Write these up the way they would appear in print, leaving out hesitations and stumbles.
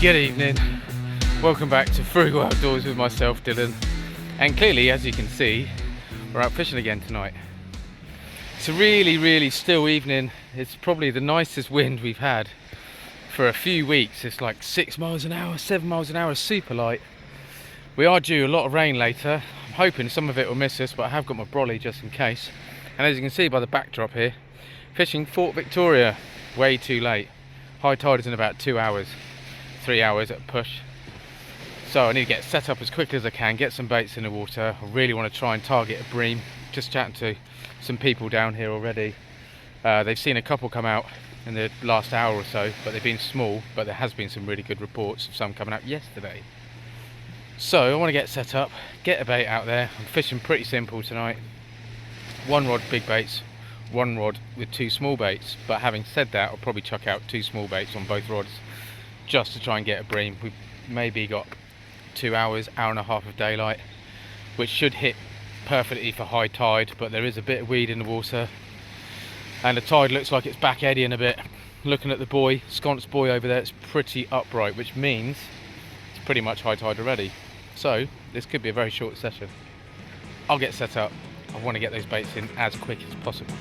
Good evening, welcome back to Frugal Outdoors with myself, Dylan, and clearly, as you can see, we're out fishing again tonight. It's a really still evening. It's probably the nicest wind we've had for a few weeks. It's like 6 miles an hour, 7 miles an hour, super light. We are due a lot of rain later. I'm hoping some of it will miss us, but I have got my brolly just in case. And as you can see by the backdrop here, fishing Fort Victoria, way too late. High tide is in about 2 hours. 3 hours at a push, so I need to get set up as quickly as I can, get some baits in the water. I really want to try and target a bream. Just chatting to some people down here already. They've seen a couple come out in the last hour or so, but they've been small, but there has been some really good reports of some coming out yesterday. So I want to get set up, get a bait out there. I'm fishing pretty simple tonight. 1 rod big baits, 1 rod with 2 small baits, but having said that, I'll probably chuck out 2 small baits on both rods just to try and get a bream. We've maybe got 2 hours, hour and a half of daylight, which should hit perfectly for high tide, but there is a bit of weed in the water and the tide looks like it's back eddying a bit. Looking at the buoy, sconce buoy over there, it's pretty upright, which means it's pretty much high tide already. So this could be a very short session. I'll get set up. I want to get those baits in as quick as possible.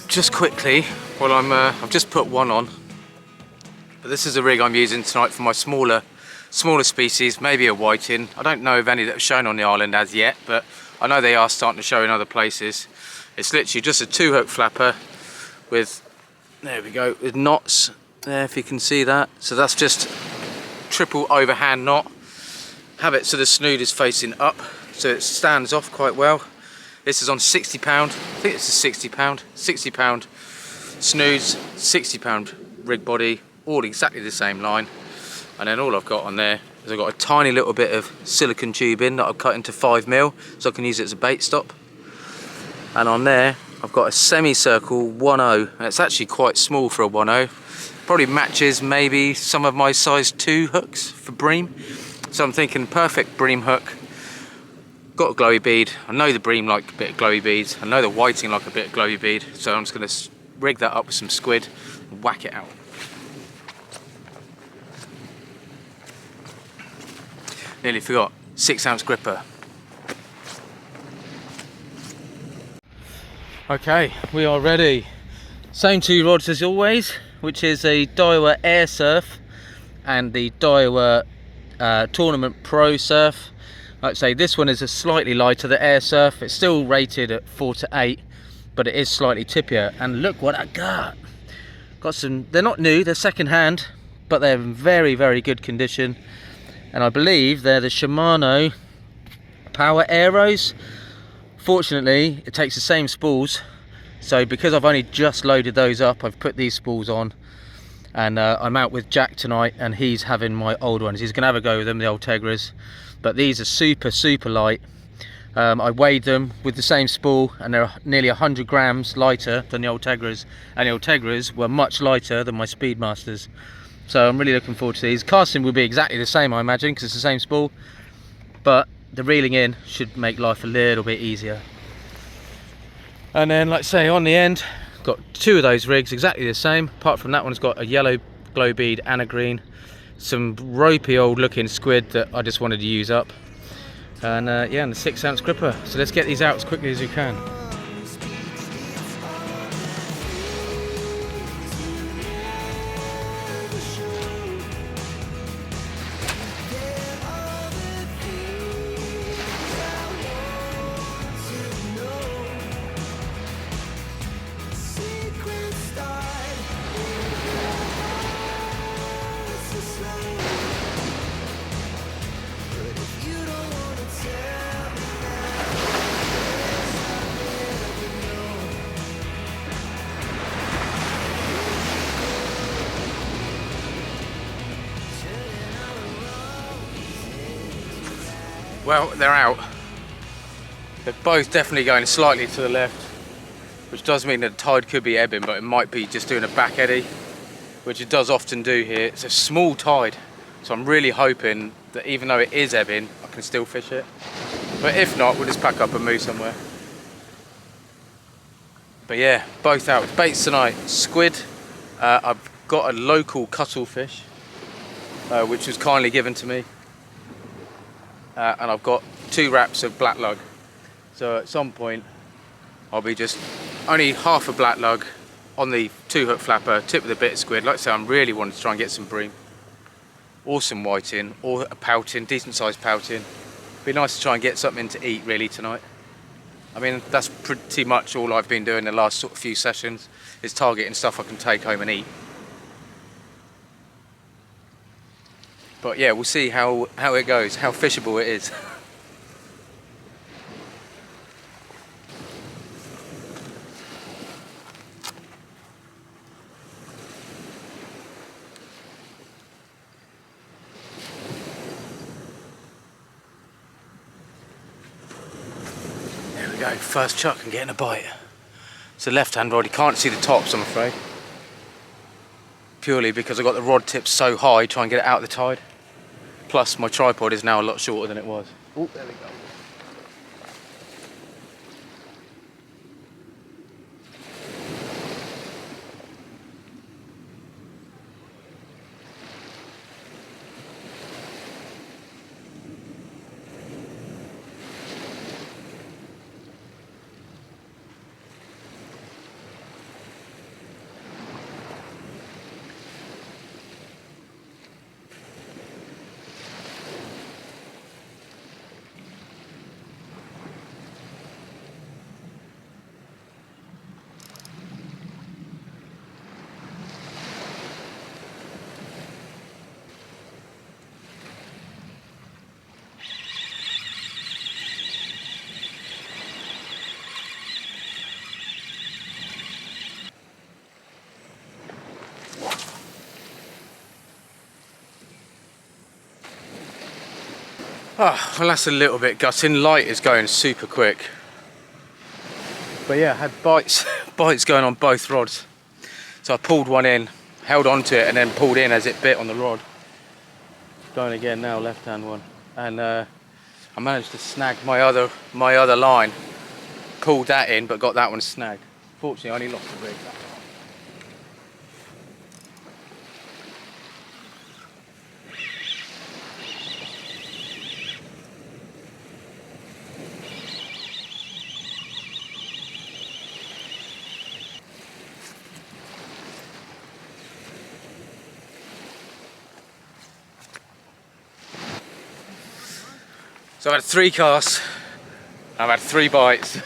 Just quickly, well I've just put one on, but this is the rig I'm using tonight for my smaller species, maybe a whiting. I don't know of any that have shown on the island as yet, but I know they are starting to show in other places. It's literally just a 2-hook flapper with, there we go, with knots there if you can see that. So that's just triple overhand knot. Have it so the snood is facing up so it stands off quite well. This is on £60, I think it's a £60 snoods, £60 rig body, all exactly the same line. And then all I've got on there is I've got a tiny little bit of silicone tubing that I've cut into 5mm so I can use it as a bait stop. And on there I've got a semicircle 1/0, and it's actually quite small for a 1/0. Probably matches maybe some of my size 2 hooks for bream. So I'm thinking perfect bream hook. Got a glowy bead. I know the bream like a bit of glowy beads. I know the whiting like a bit of glowy bead. So I'm just going to rig that up with some squid and whack it out. Nearly forgot. 6-ounce gripper. Okay, we are ready. Same 2 rods as always, which is a Daiwa Air Surf and the Daiwa Tournament Pro Surf. Like I say, this one is a slightly lighter, the Air Surf. It's still rated at 4 to 8, but it is slightly tippier. And look what I got. Got some, they're not new, they're second hand, but they're in very good condition. And I believe they're the Shimano Power Aeros. Fortunately, it takes the same spools. So because I've only just loaded those up, I've put these spools on. And I'm out with Jack tonight, and he's having my old ones. He's gonna have a go with them, the old Tegras. But these are super light. I weighed them with the same spool and they're nearly 100 grams lighter than the old Tegras, and the old Tegras were much lighter than my Speedmasters. So I'm really looking forward to these. Casting will be exactly the same, I imagine, because it's the same spool, but the reeling in should make life a little bit easier. And then, like I say, on the end, got 2 of those rigs exactly the same, apart from that one's got a yellow glow bead and a green. Some ropey old looking squid that I just wanted to use up, and yeah, and the 6-ounce gripper. So let's get these out as quickly as we can. well, they're out. They're both definitely going slightly to the left, which does mean that the tide could be ebbing, but it might be just doing a back eddy, which it does often do here. It's a small tide, so I'm really hoping that even though it is ebbing, I can still fish it. But if not, we'll just pack up and move somewhere. But yeah, both out. Baits tonight, squid. I've got a local cuttlefish, which was kindly given to me. And I've got 2 wraps of black lug. So at some point, I'll be just only half a black lug on the 2-hook flapper, tip with a bit of squid. Like I say, I'm really wanting to try and get some bream, or some whiting, or a pouting, decent sized pouting. Be nice to try and get something to eat really tonight. I mean, that's pretty much all I've been doing the last sort of few sessions, is targeting stuff I can take home and eat. But yeah, we'll see how it goes, how fishable it is. There we go, first chuck and getting a bite. It's a left-hand rod, you can't see the tops, I'm afraid. Purely because I got the rod tips so high, try and get it out of the tide. Plus my tripod is now a lot shorter than it was. Oh, there we go. Oh, well, that's a little bit gutting. Light is going super quick. But yeah, I had bites going on both rods. So I pulled one in, held onto it, and then pulled in as it bit on the rod. Going again now, left-hand one. And I managed to snag my other line. Pulled that in, but got that one snagged. Fortunately, I only lost the rig. So I've had 3 casts, I've had 3 bites,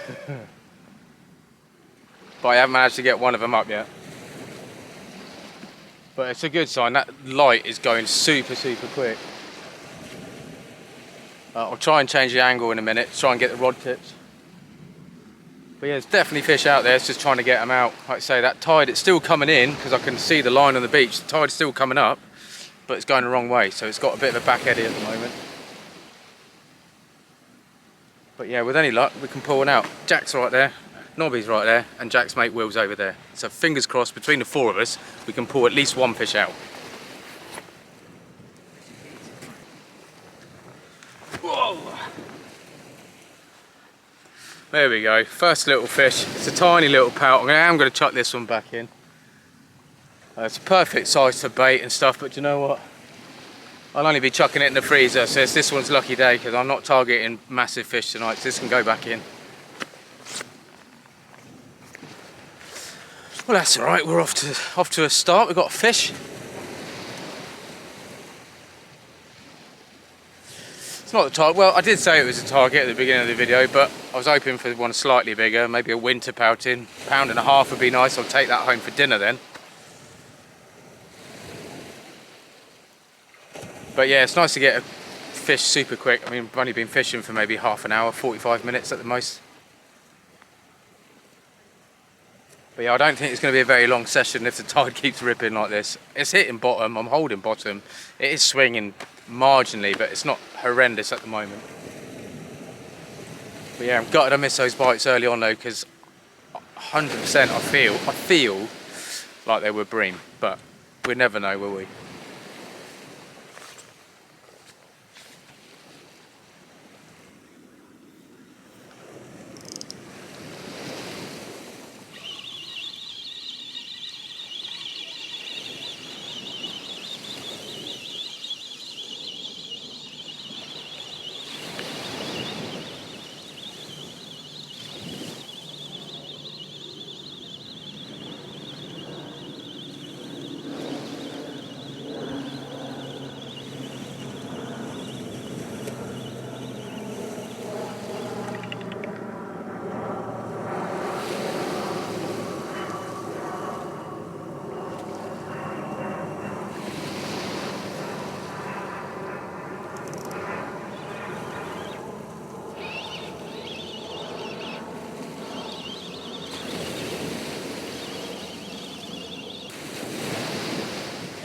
but I haven't managed to get one of them up yet. But it's a good sign, that light is going super quick. I'll try and change the angle in a minute, try and get the rod tips. But yeah, there's definitely fish out there, it's just trying to get them out. Like I say, that tide, it's still coming in, because I can see the line on the beach. The tide's still coming up, but it's going the wrong way, so it's got a bit of a back eddy at the moment. But yeah, with any luck, we can pull one out. Jack's right there, Nobby's right there, and Jack's mate Will's over there. So fingers crossed, between the 4 of us, we can pull at least 1 fish out. Whoa! There we go, first little fish. It's a tiny little pout. I am going to chuck this one back in. It's a perfect size for bait and stuff, but you know what? I'll only be chucking it in the freezer, so it's this one's lucky day because I'm not targeting massive fish tonight, so this can go back in. Well, that's alright, we're off to a start. We've got a fish. It's not the target. Well, I did say it was a target at the beginning of the video, but I was hoping for one slightly bigger, maybe a winter pouting. £1.50 would be nice. I'll take that home for dinner then. But yeah, it's nice to get a fish super quick. I mean, I've only been fishing for maybe half an hour, 45 minutes at the most. But yeah, I don't think it's going to be a very long session if the tide keeps ripping like this. It's hitting bottom, I'm holding bottom. It is swinging marginally, but it's not horrendous at the moment. But yeah, I'm gutted I missed those bites early on though, because 100% I feel like they were bream, but we'd never know, will we?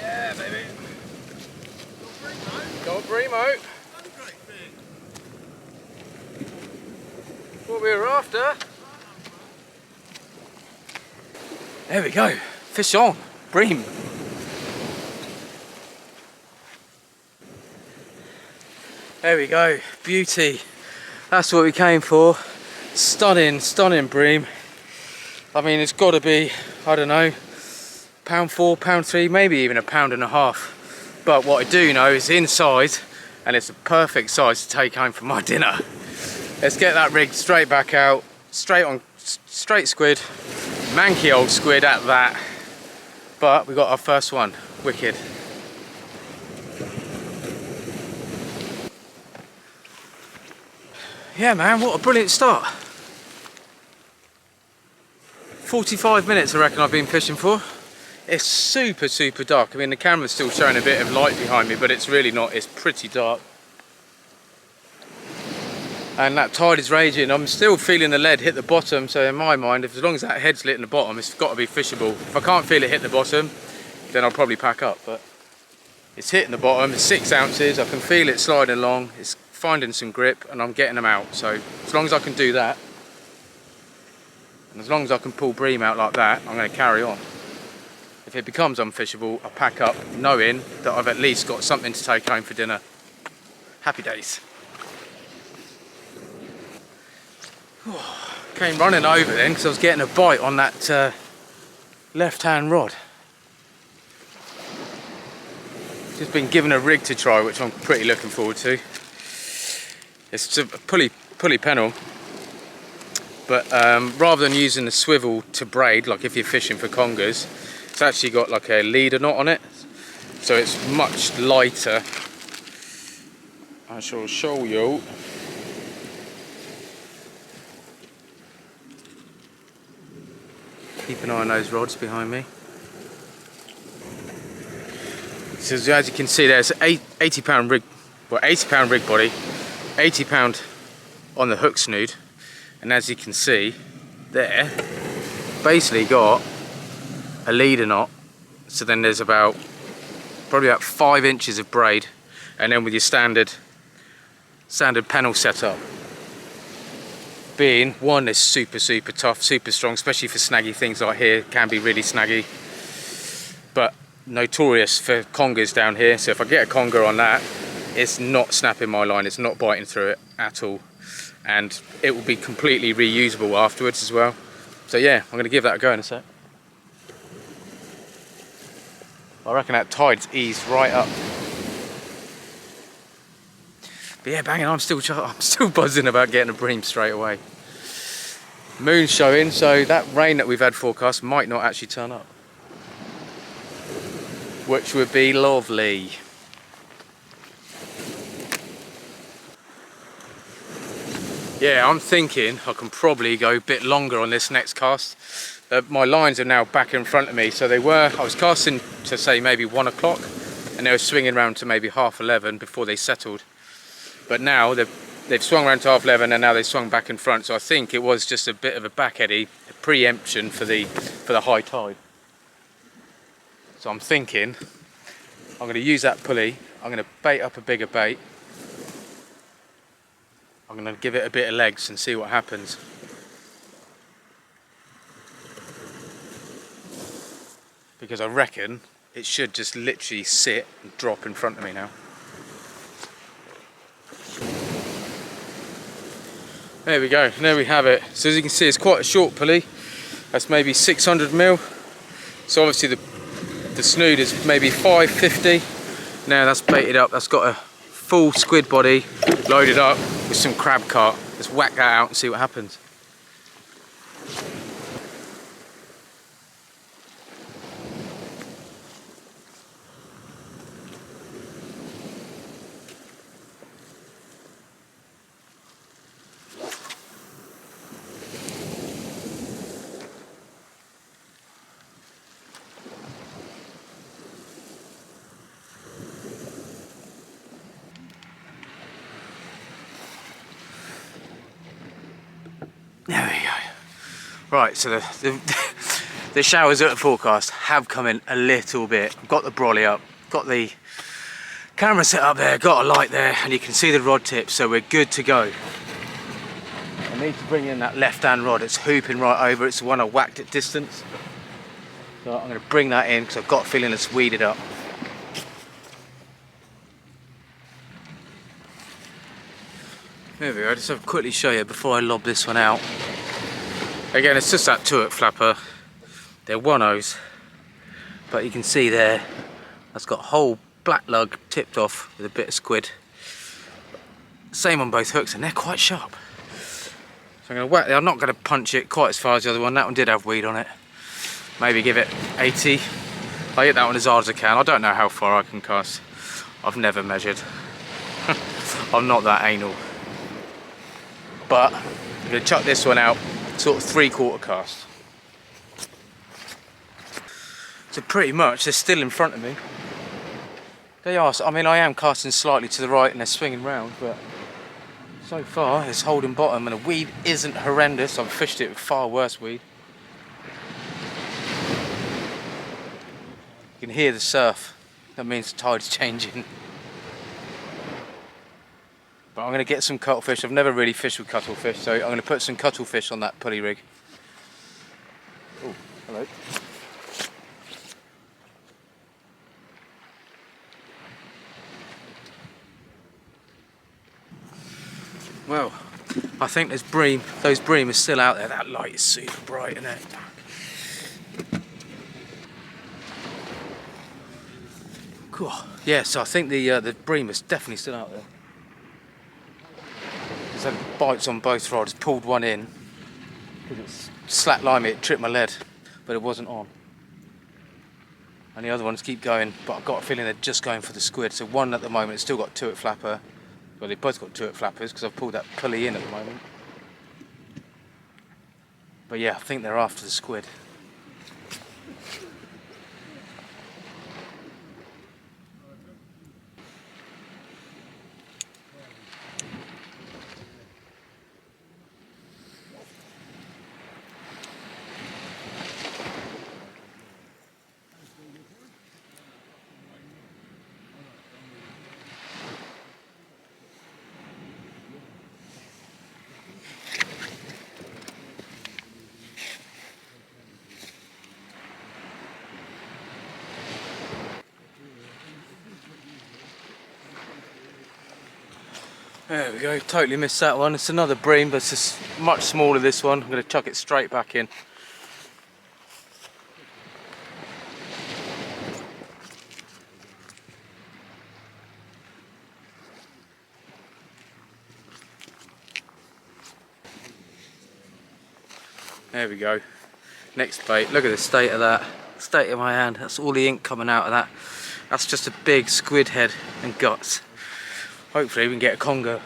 Yeah, baby. Got Breamo. What we were after. There we go. Fish on. Bream. There we go. Beauty. That's what we came for. Stunning, stunning bream. I mean, it's got to be, I don't know, £1.4, £1.3, maybe even £1.5. But what I do know is inside, and it's a perfect size to take home for my dinner. Let's get that rig straight back out, straight squid, manky old squid at that. But we got our first one, wicked. Yeah man, what a brilliant start. 45 minutes I reckon I've been fishing for. It's super, super dark. I mean, the camera's still showing a bit of light behind me, but it's really not. It's pretty dark. And that tide is raging. I'm still feeling the lead hit the bottom, so in my mind, as long as that head's lit in the bottom, it's got to be fishable. If I can't feel it hit the bottom, then I'll probably pack up. But it's hitting the bottom, it's 6 ounces, I can feel it sliding along, it's finding some grip, and I'm getting them out. So as long as I can do that, and as long as I can pull bream out like that, I'm going to carry on. If it becomes unfishable, I'll pack up knowing that I've at least got something to take home for dinner. Happy days. Came running over then because I was getting a bite on that left-hand rod. Just been given a rig to try, which I'm pretty looking forward to. It's a pulley pennel, but rather than using the swivel to braid, like if you're fishing for congers, it's actually got like a leader knot on it, so it's much lighter. I shall show you. Keep an eye on those rods behind me. So as you can see, there's an 80-pound rig, well, 80-pound rig body, 80-pound on the hook snood, and as you can see there, basically got a leader knot. So then there's probably about 5 inches of braid, and then with your standard panel setup. Being one is super tough, super strong, especially for snaggy things like here, can be really snaggy. But notorious for congers down here, so if I get a conger on that, it's not snapping my line, it's not biting through it at all, and it will be completely reusable afterwards as well. So yeah, I'm going to give that a go in a sec. I reckon that tide's eased right up. But yeah, banging, I'm still buzzing about getting a bream straight away. Moon's showing, so that rain that we've had forecast might not actually turn up, which would be lovely. Yeah, I'm thinking I can probably go a bit longer on this next cast. My lines are now back in front of me, so I was casting to say maybe 1 o'clock, and they were swinging around to maybe 11:30 before they settled. But now they've swung around to 11:30, and now they swung back in front, so I think it was just a bit of a back eddy, a preemption for the high tide. So I'm thinking I'm going to use that pulley, I'm going to bait up a bigger bait. I'm going to give it a bit of legs and see what happens. Because I reckon it should just literally sit and drop in front of me now. There we go, there we have it. So as you can see, it's quite a short pulley. That's maybe 600 mil. So obviously the snood is maybe 550. Now that's baited up, that's got a full squid body loaded up with some crab cart. Let's whack that out and see what happens. There we go. Right, so the showers at the forecast have come in a little bit. I've got the brolly up, got the camera set up there, got a light there, and you can see the rod tip, so we're good to go. I need to bring in that left-hand rod. It's hooping right over. It's the one I whacked at distance. So I'm going to bring that in because I've got a feeling it's weeded up. There we go, just have to quickly show you before I lob this one out. Again, it's just that 2-hook flapper. They're 1/0s, but you can see there, that's got a whole black lug tipped off with a bit of squid. Same on both hooks, and they're quite sharp. So I'm going to whack it. I'm not going to punch it quite as far as the other one. That one did have weed on it. Maybe give it 80. I hit that one as hard as I can. I don't know how far I can cast. I've never measured. I'm not that anal. But I'm going to chuck this one out, sort of 3/4 cast. So pretty much they're still in front of me. They are, I mean I am casting slightly to the right and they're swinging round, but so far it's holding bottom and the weed isn't horrendous. I've fished it with far worse weed. You can hear the surf, that means the tide's changing. But I'm going to get some cuttlefish. I've never really fished with cuttlefish, so I'm going to put some cuttlefish on that pulley rig. Oh, hello. Well, I think there's bream. Those bream are still out there. That light is super bright, isn't it? Cool. Yeah, so I think the bream is definitely still out there. There's had bites on both rods. Pulled one in because it's slack limey. It tripped my lead, but it wasn't on. And the other ones keep going, but I've got a feeling they're just going for the squid. So one at the moment, it's still got 2-hook flapper. Well, they've both got 2-hook flappers because I've pulled that pulley in at the moment. But yeah, I think they're after the squid. There we go, totally missed that one. It's another bream, but it's just much smaller this one. I'm going to chuck it straight back in. There we go. Next bait. Look at the state of that. State of my hand. That's all the ink coming out of that. That's just a big squid head and guts. Hopefully we can get a conger.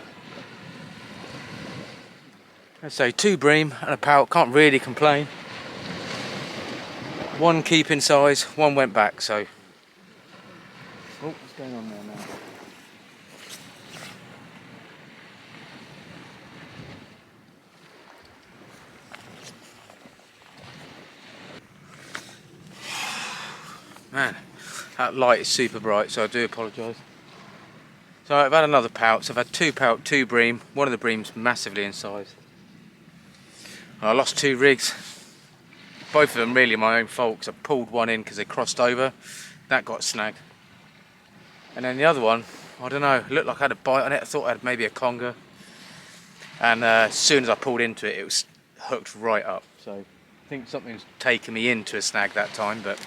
So 2 bream and a pout. Can't really complain. 1 keeping size, 1 went back. So. Oh, what's going on there now? Man, that light is super bright, so I do apologise. So I've had another pout, so I've had 2 pout, 2 bream. One of the breams massively in size. I lost 2 rigs. Both of them really my own fault, because I pulled one in because they crossed over. That got snagged. And then the other one, I don't know, it looked like I had a bite on it. I thought I had maybe a conger. And as soon as I pulled into it, it was hooked right up. So I think something's taken me into a snag that time, but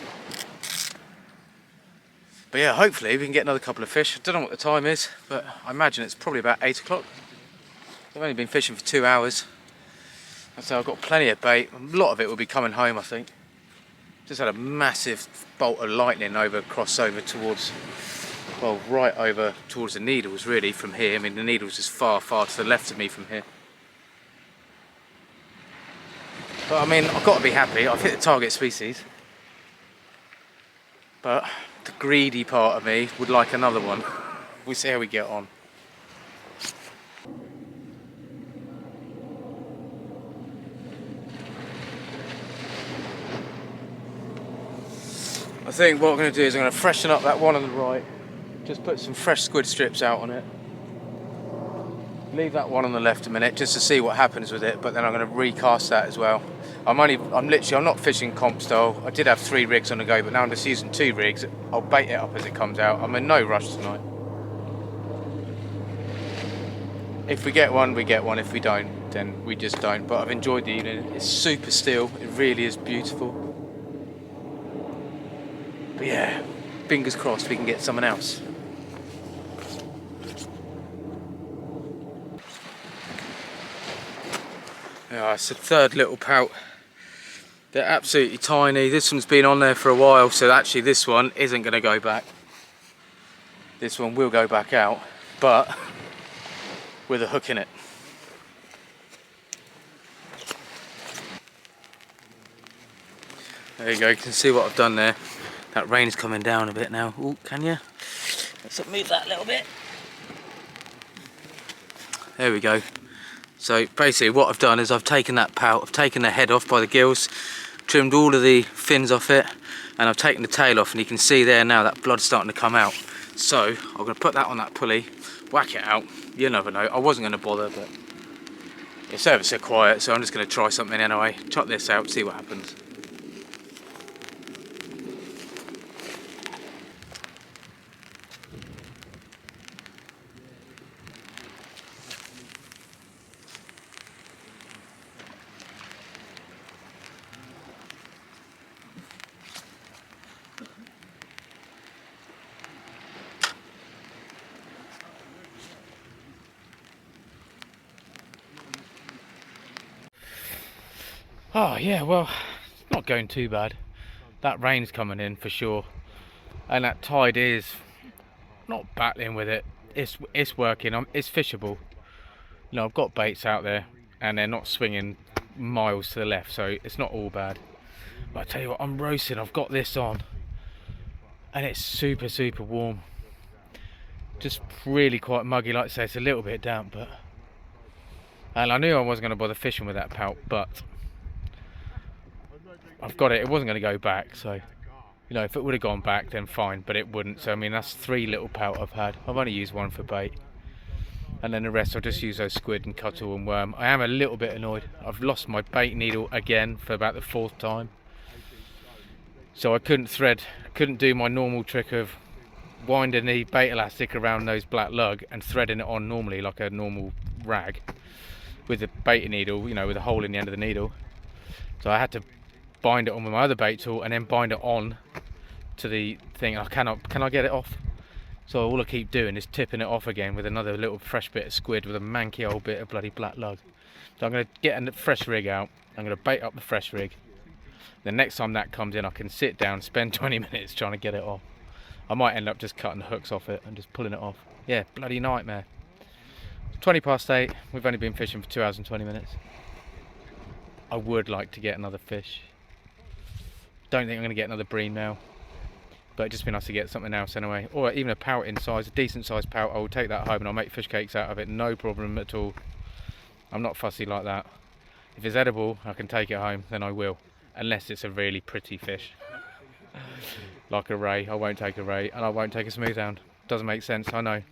yeah, hopefully we can get another couple of fish. I don't know what the time is, but I imagine it's probably about 8 o'clock. I've only been fishing for 2 hours. So I've got plenty of bait. A lot of it will be coming home, I think. Just had a massive bolt of lightning cross over towards, well, right over towards the needles really from here. I mean, the needles is far, far to the left of me from here. But I mean, I've got to be happy. I've hit the target species. But the greedy part of me would like another one. We'll see how we get on. I think what I'm going to do is I'm going to freshen up that one on the right. Just put some fresh squid strips out on it. Leave that one on the left a minute just to see what happens with it, but then I'm going to recast that as well. I'm not fishing comp style. I did have 3 rigs on the go, but now I'm just using 2 rigs. I'll bait it up as it comes out. I'm in no rush tonight. If we get one, we get one. If we don't, then we just don't. But I've enjoyed the evening. It's super still. It really is beautiful. But yeah, fingers crossed we can get someone else. Yeah, it's the 3rd little pout. They're absolutely tiny. This one's been on there for a while, so actually this one isn't going to go back. This one will go back out, but with a hook in it. There you go, you can see what I've done there. That rain's coming down a bit now. Oh, can you? Let's move that a little bit. There we go. So basically what I've done is I've taken that pout, I've taken the head off by the gills, trimmed all of the fins off it, and I've taken the tail off, and you can see there now that blood's starting to come out. So I'm going to put that on that pulley, whack it out. You never know. I wasn't going to bother, but it's ever so quiet, so I'm just going to try something anyway. Chuck this out, see what happens. Oh yeah, well, it's not going too bad. That rain's coming in for sure, and that tide is not battling with it. It's working. It's fishable. You know, I've got baits out there, and they're not swinging miles to the left, so it's not all bad. But I tell you what, I'm roasting. I've got this on, and it's super, super warm. Just really quite muggy, like I say. It's a little bit damp, but and I knew I wasn't going to bother fishing with that pout, but I've got it. It wasn't going to go back, so you know, if it would have gone back then fine, but it wouldn't. So I mean, that's 3 little pout I've had. I've only used 1 for bait, and then the rest I'll just use those squid and cuttle and worm. I am a little bit annoyed. I've lost my bait needle again for about the 4th time, so I couldn't do my normal trick of winding the bait elastic around those black lug and threading it on normally like a normal rag with the bait needle, you know, with a hole in the end of the needle. So I had to bind it on with my other bait tool and then bind it on to the thing. Can I get it off? So all I keep doing is tipping it off again with another little fresh bit of squid with a manky old bit of bloody black lug. So I'm going to get a fresh rig out. I'm going to bait up the fresh rig. The next time that comes in, I can sit down, spend 20 minutes trying to get it off. I might end up just cutting the hooks off it and just pulling it off. Yeah, bloody nightmare. 20 past 8. We've only been fishing for 2 hours and 20 minutes. I would like to get another fish. Don't think I'm going to get another bream now, but it'd just be nice to get something else anyway, or even a pout in size, a decent sized pout. I will take that home and I'll make fish cakes out of it, no problem at all. I'm not fussy like that. If it's edible, I can take it home, then I will, unless it's a really pretty fish like a ray. I won't take a ray, and I won't take a smooth hound. Doesn't make sense, I know,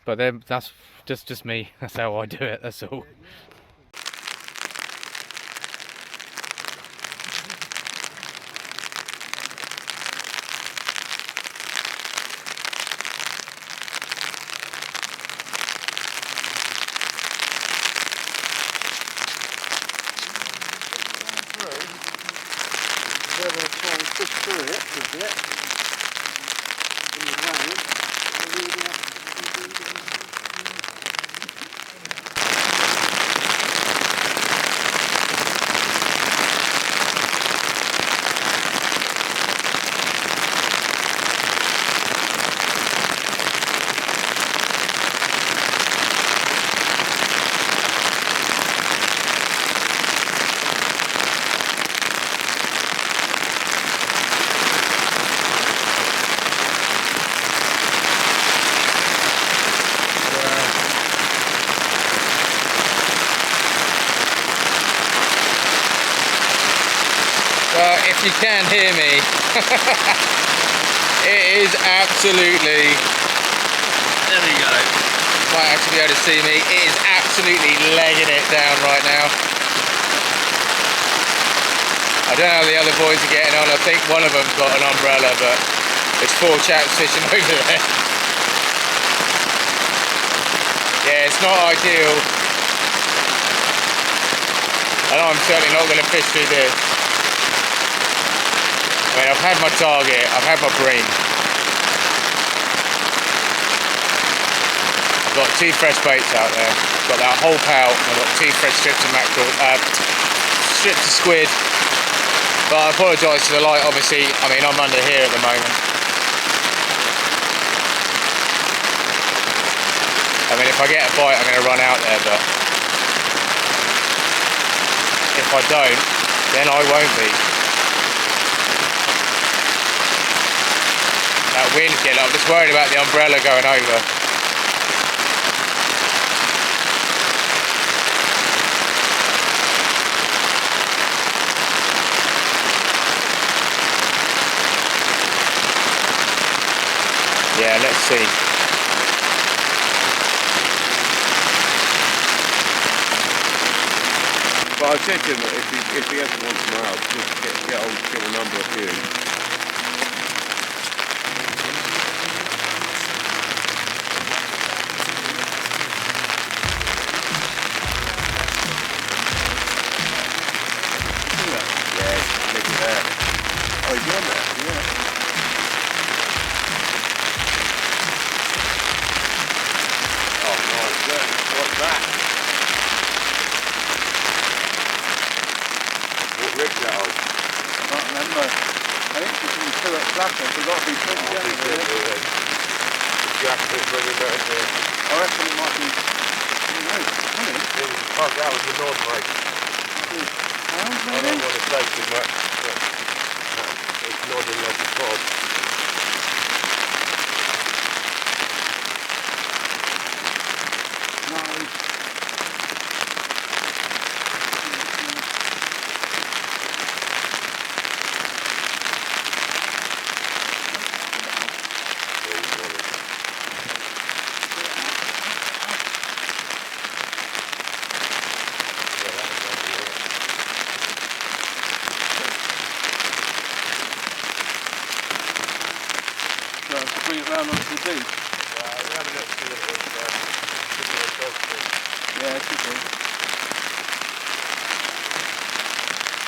But then that's just me. That's how I do it. That's all. They're going to try and push through it a bit in the rain. Well, if you can hear me, it is absolutely, there we go, might actually be able to see me, it is absolutely legging it down right now. I don't know how the other boys are getting on. I think one of them's got an umbrella, but there's 4 chaps fishing over there. Yeah, it's not ideal, and I'm certainly not going to fish through this. I mean, I've had my target, I've had my bream. I've got 2 fresh baits out there. I've got that whole pout, I've got 2 fresh strips of mackerel, strips of squid. But I apologise for the light, obviously. I mean, I'm under here at the moment. I mean, if I get a bite, I'm going to run out there, but if I don't, then I won't be. That wind's getting up. I'm just worried about the umbrella going over. Yeah, let's see. But I said to him that if he ever wants some out, just get a number of you. Oh, he's on there, yeah. Oh, nice, yeah. What's that? What rig's that on? I can't remember. I think it's from 2 at Blacker, so it's got to be pretty generous. The jacket's really nice there. I reckon it might be, I don't know, funny. That was the North Lake. I don't want to say too much, but it's nodding like a cod. No. To bring it round onto the beach. We have a look to see what it is. Should be a dog. Yeah, it should be.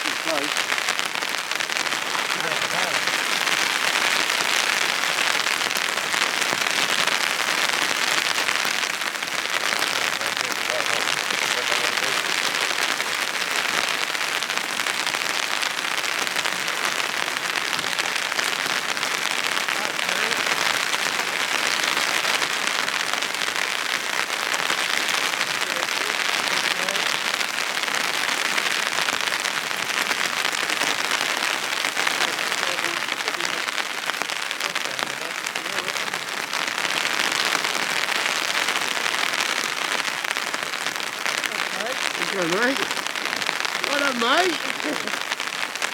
It's close. Well done, mate. Well done, mate.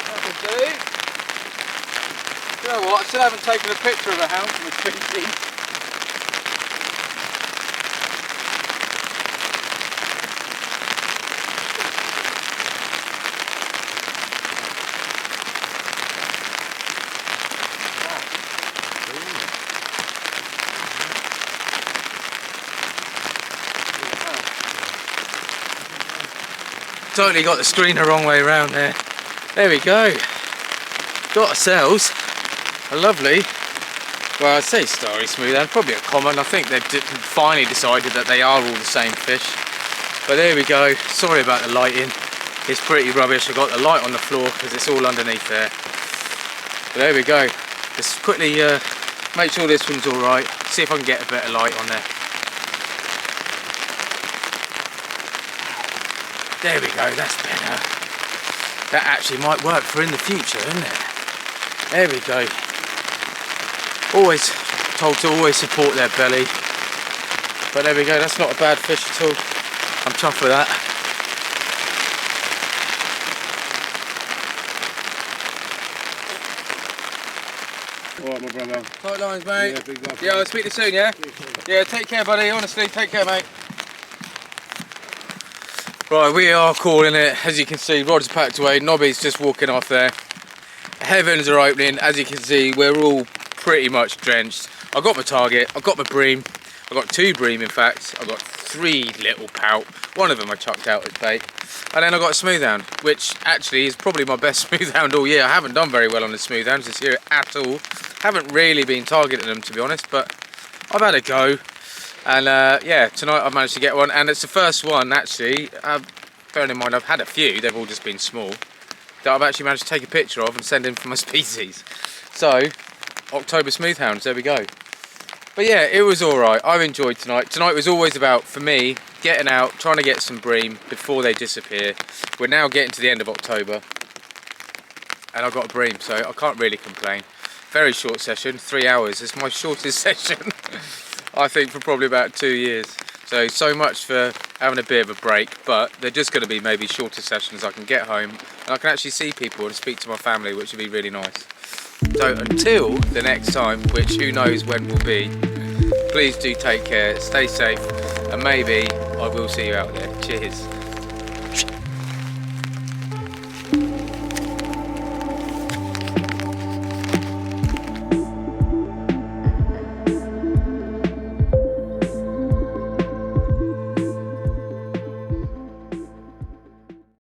That'll do. You know what? I still haven't taken a picture of a hound from a tree. totally got the screen the wrong way around there. There we go. Got ourselves a lovely, well, I'd say starry smoothhound, probably a common. I think they've finally decided that they are all the same fish. But there we go. Sorry about the lighting. It's pretty rubbish. I got the light on the floor because it's all underneath there. But there we go. Just quickly make sure this one's all right. See if I can get a better light on there. There we go. That's better. That actually might work for in the future, isn't it? There we go. Always told to always support their belly. But there we go. That's not a bad fish at all. I'm chuffed with that. Alright, my brother. Tight lines, mate. Yeah, big love. Yeah, I'll speak to you soon, yeah? Yeah, take care, buddy. Honestly, take care, mate. Right, we are calling it. As you can see, rod's packed away. Nobby's just walking off there. Heavens are opening. As you can see, we're all pretty much drenched. I've got my target. I've got my bream. I've got 2 bream, in fact. I've got 3 little pout. One of them I chucked out as bait. And then I've got a smoothhound, which actually is probably my best smoothhound all year. I haven't done very well on the smoothhounds this year at all. Haven't really been targeting them, to be honest, but I've had a go. And yeah, tonight I've managed to get one, and it's the first one actually, bearing in mind I've had a few, they've all just been small, that I've actually managed to take a picture of and send in for my species. So, October smoothhounds, there we go. But yeah, it was alright. I've enjoyed tonight. Tonight was always about, for me, getting out, trying to get some bream before they disappear. We're now getting to the end of October, and I've got a bream, so I can't really complain. Very short session, 3 hours. It's my shortest session, I think, for probably about 2 years. So much for having a bit of a break, but they're just going to be maybe shorter sessions. I can get home and I can actually see people and speak to my family, which would be really nice. So until the next time, which who knows when will be, please do take care, stay safe, and maybe I will see you out there. Cheers.